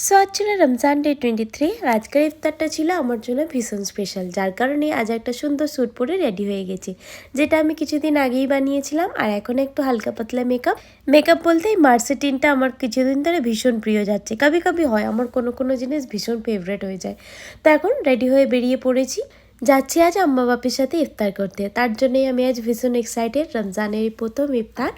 So ছিল Ramzan day 23। আর আজকের ইফতারটা ছিল আমার জন্য ভীষণ স্পেশাল, যার কারণে আজ একটা সুন্দর স্যুট পরে রেডি হয়ে গেছি, যেটা আমি কিছুদিন আগেই বানিয়েছিলাম। আর এখন একটু হালকা পাতলা মেকআপ বলতে এই মার্সেটিনটা আমার কিছুদিন ধরে ভীষণ প্রিয় যাচ্ছে। কবি কবি হয় আমার কোনো কোনো জিনিস ভীষণ ফেভারেট হয়ে যায়। তো এখন রেডি হয়ে বেরিয়ে পড়েছি, যাচ্ছি আজ আম্মা বাপের সাথে ইফতার করতে। তার জন্যই আমি আজ ভীষণ এক্সাইটেড। রমজানের এই প্রথম ইফতার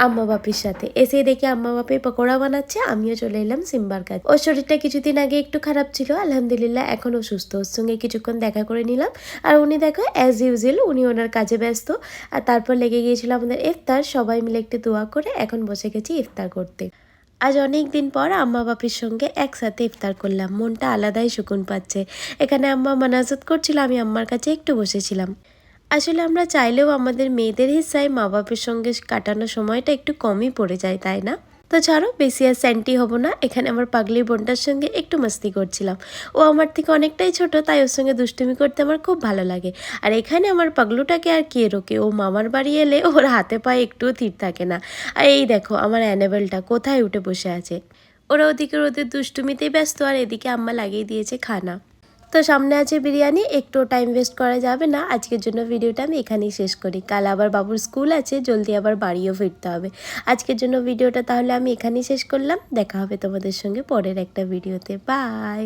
আম্মা বাপির সাথে। এসে দেখি আম্মা বাপি পকোড়া বানাচ্ছে, আমিও চলে এলাম সিম্বার কাছে। ওর শরীরটা কিছুদিন আগে একটু খারাপ ছিল, আলহামদুলিল্লাহ এখনও সুস্থ। ওর সঙ্গে কিছুক্ষণ দেখা করে নিলাম। আর উনি দেখো অ্যাজ ইউজুয়াল উনি ওনার কাজে ব্যস্ত। আর তারপর লেগে গিয়েছিল আমাদের ইফতার। সবাই মিলে একটু দোয়া করে এখন বসে গেছি ইফতার করতে। আজ অনেক দিন পর আম্মা বাপির সঙ্গে একসাথে ইফতার করলাম, মনটা আলাদাই সুকুন পাচ্ছে। এখানে আম্মা মানাজাত করছিল, আমি আম্মার কাছে একটু বসেছিলাম। আসলে আমরা চাইলেও আমাদের মেয়েদের হিস্সায় মা বাপের সঙ্গে কাটানো সময়টা একটু কমই পড়ে যায়, তাই না? তো ছাড়ো, বেশি আর স্যান্টি হব না। এখানে আমার পাগলি বোনটার সঙ্গে একটু মাস্তি করছিলাম। ও আমার থেকে অনেকটাই ছোট, তাই ওর সঙ্গে দুষ্টুমি করতে আমার খুব ভালো লাগে। আর এখানে আমার পাগলুটাকে আর কে রোকে, ও মামার বাড়ি এলে ওর হাতে পায়ে একটুও থির থাকে না। আর এই দেখো আমার অ্যানাবেলটা কোথায় উঠে বসে আছে। ওরা ওদিকে ওদের দুষ্টুমিতেই ব্যস্ত, আর এদিকে আম্মা লাগিয়ে দিয়েছে খানা। তো সামনে আছে বিরিয়ানি, একটু টাইম ওয়েস্ট করা যাবে না। আজকের জন্য ভিডিওটা আমি এখানেই শেষ করি। কাল আবার বাবুর স্কুল আছে, জলদি আবার বাড়িও ফিরতে হবে। আজকের জন্য ভিডিওটা তাহলে আমি এখানেই শেষ করলাম। দেখা হবে তোমাদের সঙ্গে পরের একটা ভিডিওতে। বাই।